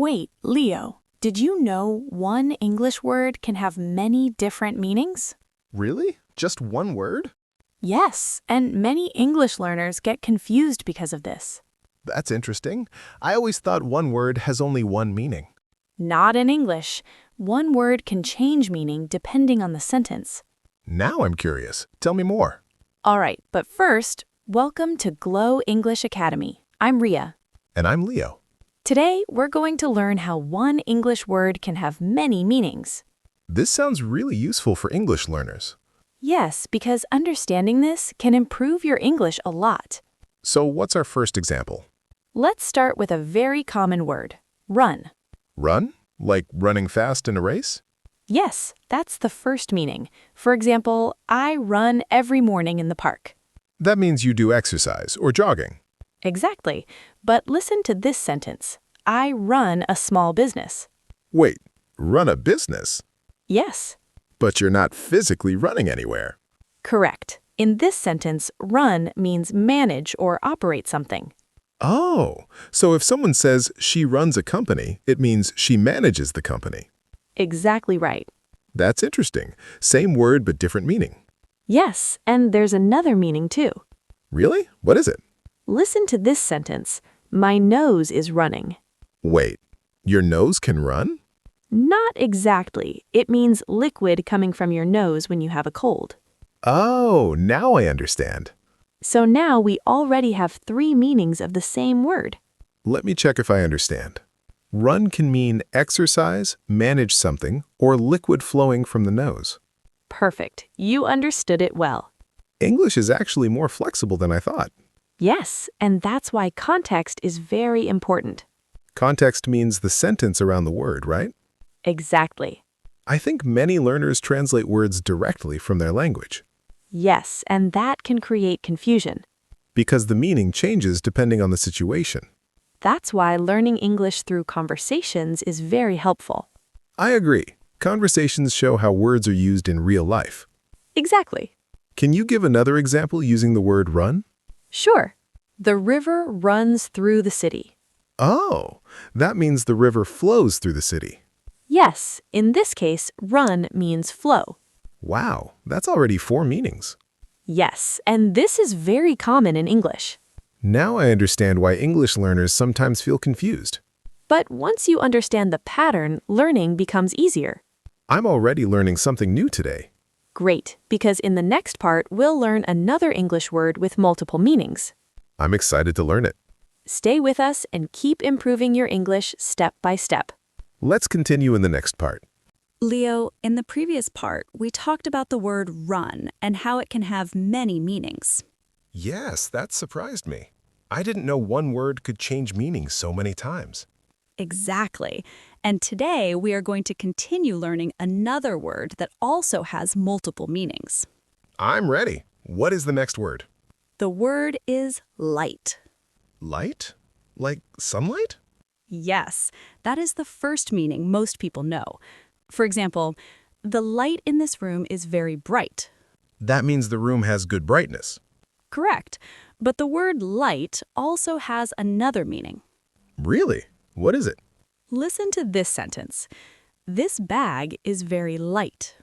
Wait, Leo, did you know one English word can have many different meanings? Really? Just one word? Yes, and many English learners get confused because of this. That's interesting. I always thought one word has only one meaning. Not in English. One word can change meaning depending on the sentence. Now I'm curious. Tell me more. All right, but first, welcome to Glow English Academy. I'm Ria. And I'm Leo. Today, we're going to learn how one English word can have many meanings. This sounds really useful for English learners. Yes, because understanding this can improve your English a lot. So what's our first example? Let's start with a very common word, run. Run? Like running fast in a race? Yes, that's the first meaning. For example, I run every morning in the park. That means you do exercise or jogging. Exactly. But listen to this sentence. I run a small business. Wait, run a business? Yes, But you're not physically running anywhere. correct. In this sentence, run means manage or operate something. Oh, so if someone says she runs a company, it means she manages the company. Exactly right. That's interesting. Same word but different meaning. Yes, and there's another meaning too. Really? What is it? Listen to this sentence. My nose is running. Wait, your nose can run? Not exactly. It means liquid coming from your nose when you have a cold. Oh, now I understand. So now we already have three meanings of the same word. Let me check if I understand. Run can mean exercise, manage something, or liquid flowing from the nose. Perfect. You understood it well. English is actually more flexible than I thought. Yes, and that's why context is very important. Context means the sentence around the word, right? Exactly. I think many learners translate words directly from their language Yes, and that can create confusion. because the meaning changes depending on the situation. That's why learning English through conversations is very helpful. I agree. Conversations show how words are used in real life. Exactly. Can you give another example using the word run? Sure. The river runs through the city. Oh, that means the river flows through the city. Yes, in this case, run means flow. Wow, that's already 4 meanings. Yes, and this is very common in English. Now I understand why English learners sometimes feel confused. But once you understand the pattern, learning becomes easier. I'm already learning something new today. Great, because in the next part, we'll learn another English word with multiple meanings. I'm excited to learn it. Stay with us and keep improving your English step by step. Let's continue in the next part. Leo, in the previous part, we talked about the word run and how it can have many meanings. Yes, that surprised me. I didn't know one word could change meaning so many times. Exactly. And today we are going to continue learning another word that also has multiple meanings. I'm ready. What is the next word? The word is light. Light? Like sunlight? Yes, that is the first meaning most people know. For example, the light in this room is very bright. That means the room has good brightness. Correct. But the word light also has another meaning. Really? What is it? Listen to this sentence. This bag is very light.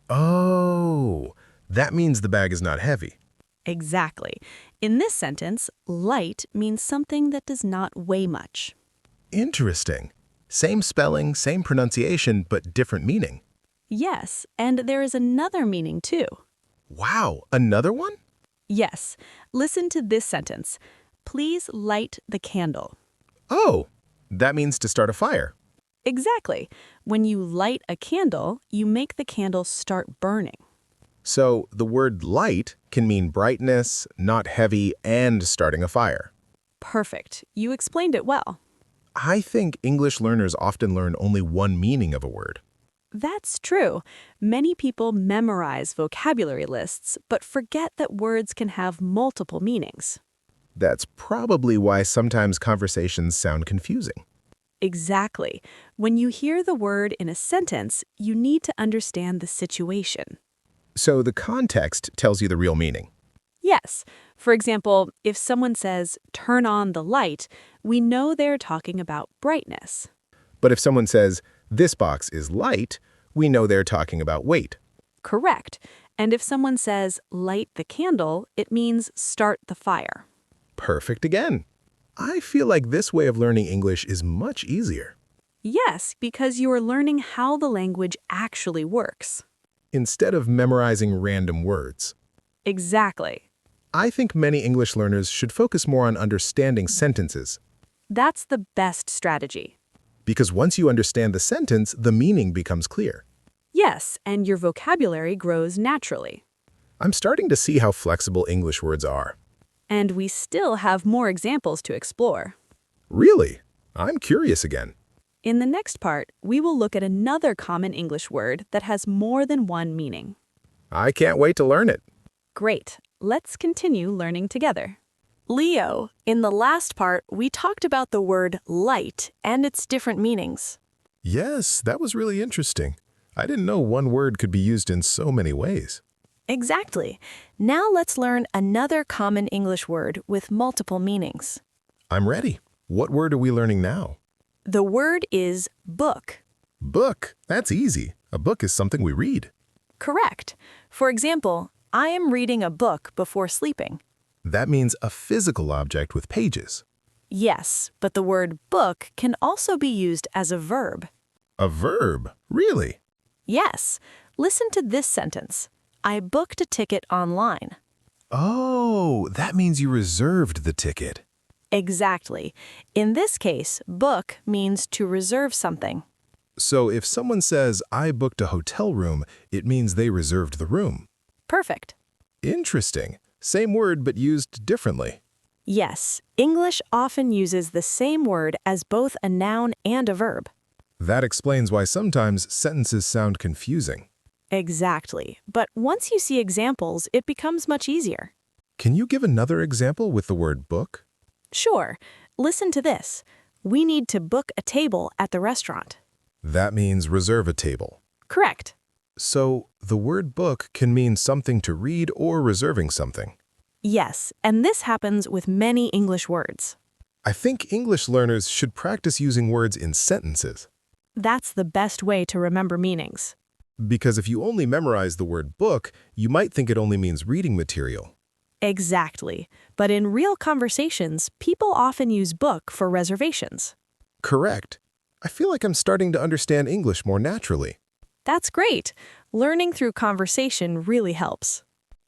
Oh, that means the bag is not heavy. Exactly. In this sentence, light means something that does not weigh much. Interesting. Same spelling, same pronunciation, but different meaning. Yes, and there is another meaning too. Wow, another one? Yes, listen to this sentence. Please light the candle. Oh, that means to start a fire. Exactly. When you light a candle, you make the candle start burning. So the word light can mean brightness, not heavy, and starting a fire. Perfect. You explained it well. I think English learners often learn only one meaning of a word. That's true. Many people memorize vocabulary lists, but forget that words can have multiple meanings. That's probably why sometimes conversations sound confusing. Exactly. When you hear the word in a sentence, you need to understand the situation. So the context tells you the real meaning. Yes. For example, if someone says, turn on the light, we know they're talking about brightness. But if someone says, this box is light, we know they're talking about weight. Correct. And if someone says, light the candle, it means start the fire. Perfect again. I feel like this way of learning English is much easier. Yes, because you are learning how the language actually works. Instead of memorizing random words. Exactly. I think many English learners should focus more on understanding sentences. That's the best strategy. Because once you understand the sentence, the meaning becomes clear. Yes, and your vocabulary grows naturally. I'm starting to see how flexible English words are. And we still have more examples to explore. Really? I'm curious again. In the next part, we will look at another common English word that has more than one meaning. I can't wait to learn it. Great. Let's continue learning together. Leo, in the last part, we talked about the word light and its different meanings. Yes, that was really interesting. I didn't know one word could be used in so many ways. Exactly. Now let's learn another common English word with multiple meanings. I'm ready. What word are we learning now? The word is book. Book. That's easy. A book is something we read. Correct. For example, I am reading a book before sleeping. That means a physical object with pages. Yes, but the word book can also be used as a verb. A verb? Really? Yes. Listen to this sentence. I booked a ticket online. Oh, that means you reserved the ticket. Exactly. In this case, book means to reserve something. So if someone says, I booked a hotel room, it means they reserved the room. Perfect. Interesting. Same word, but used differently. Yes, English often uses the same word as both a noun and a verb. That explains why sometimes sentences sound confusing. Exactly. But once you see examples, it becomes much easier. Can you give another example with the word book? Sure. Listen to this. We need to book a table at the restaurant. That means reserve a table. Correct. So, the word book can mean something to read or reserving something. Yes, and this happens with many English words. I think English learners should practice using words in sentences. That's the best way to remember meanings. Because if you only memorize the word book, you might think it only means reading material. Exactly. But in real conversations, people often use book for reservations. Correct. I feel like I'm starting to understand English more naturally. That's great. Learning through conversation really helps.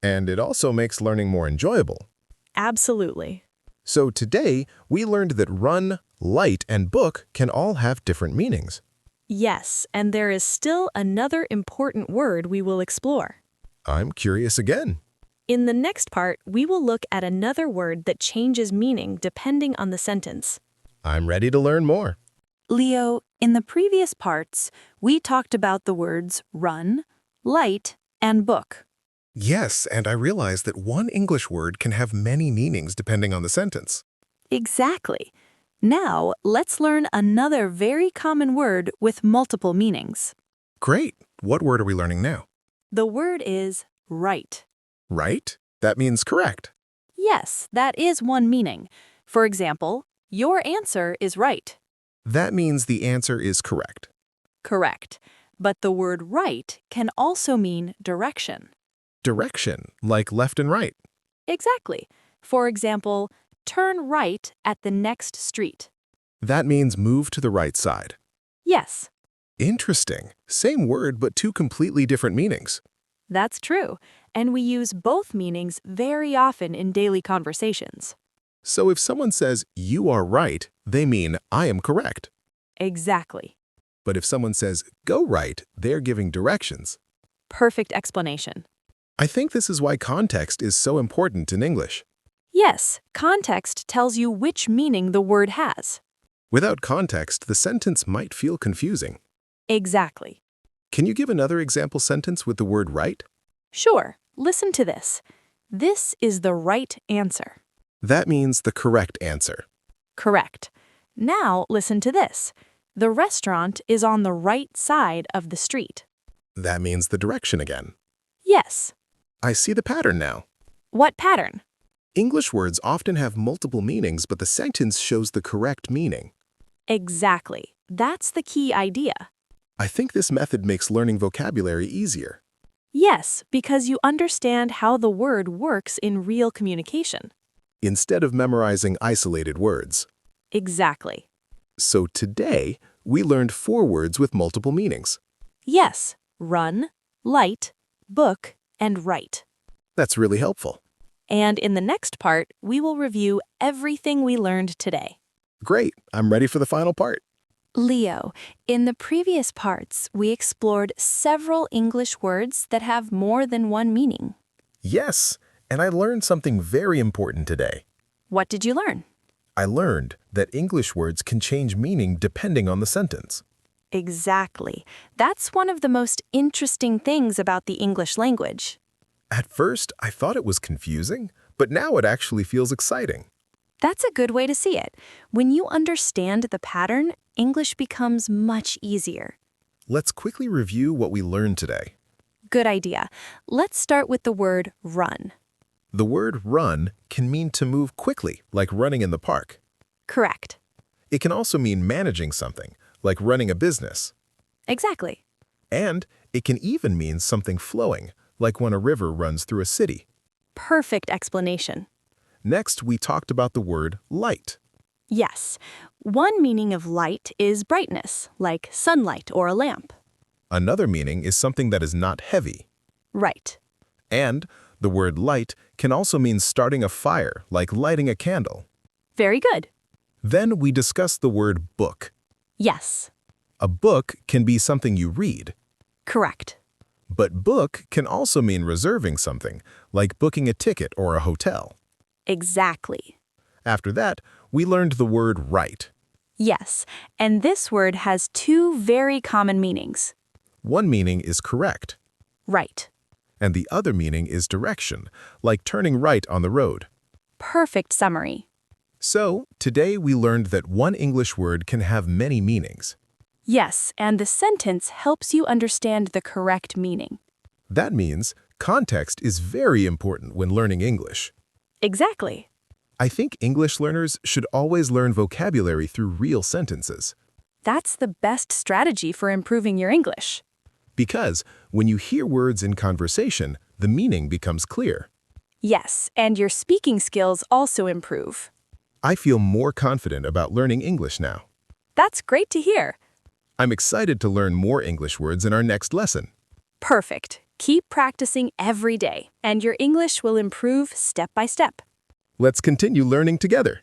And it also makes learning more enjoyable. Absolutely. So today, we learned that run, light, and book can all have different meanings. Yes, and there is still another important word we will explore. I'm curious again. In the next part, we will look at another word that changes meaning depending on the sentence. I'm ready to learn more. Leo, in the previous parts, we talked about the words run, light, and book. Yes, and I realized that one English word can have many meanings depending on the sentence. Exactly. Now, let's learn another very common word with multiple meanings. Great. What word are we learning now? The word is right. Right? That means correct. Yes, that is one meaning. For example, your answer is right. That means the answer is correct. Correct. But the word right can also mean direction. Direction, like left and right. Exactly. For example, turn right at the next street. That means move to the right side. Yes, Interesting. Same word, but two completely different meanings. that's true. And we use both meanings very often in daily conversations. So if someone says, you are right, they mean, I am correct. Exactly. But if someone says, go right, they're giving directions. Perfect explanation. I think this is why context is so important in English. Yes, context tells you which meaning the word has. Without context, the sentence might feel confusing. Exactly. Can you give another example sentence with the word right? Sure, listen to this. This is the right answer. That means the correct answer. Correct. Now listen to this. The restaurant is on the right side of the street. That means the direction again. Yes. I see the pattern now. What pattern? English words often have multiple meanings, but the sentence shows the correct meaning. Exactly. That's the key idea. I think this method makes learning vocabulary easier. Yes, because you understand how the word works in real communication. Instead of memorizing isolated words. Exactly. So today, we learned 4 words with multiple meanings. Yes, run, light, book, and write. That's really helpful. And in the next part, we will review everything we learned today. Great, I'm ready for the final part. Leo, in the previous parts, we explored several English words that have more than one meaning. Yes, and I learned something very important today. What did you learn? I learned that English words can change meaning depending on the sentence. Exactly. That's one of the most interesting things about the English language. At first, I thought it was confusing, but now it actually feels exciting. That's a good way to see it. When you understand the pattern, English becomes much easier. Let's quickly review what we learned today. Good idea. Let's start with the word run. The word run can mean to move quickly, like running in the park. Correct. It can also mean managing something, like running a business. Exactly. And it can even mean something flowing, like when a river runs through a city. Perfect explanation. Next, we talked about the word light. Yes. One meaning of light is brightness, like sunlight or a lamp. Another meaning is something that is not heavy. Right. And the word light can also mean starting a fire, like lighting a candle. Very good. Then we discussed the word book. Yes. A book can be something you read, Correct. but book can also mean reserving something, like booking a ticket or a hotel. Exactly. After that, we learned the word write. Yes, and this word has 2 very common meanings. One meaning is correct, Right. and the other meaning is direction, like turning right on the road. Perfect summary. So, today we learned that one English word can have many meanings. Yes, and the sentence helps you understand the correct meaning. That means context is very important when learning English. Exactly. I think English learners should always learn vocabulary through real sentences. That's the best strategy for improving your English. Because when you hear words in conversation, the meaning becomes clear. Yes, and your speaking skills also improve. I feel more confident about learning English now. That's great to hear. I'm excited to learn more English words in our next lesson. Perfect. Keep practicing every day, and your English will improve step by step. Let's continue learning together.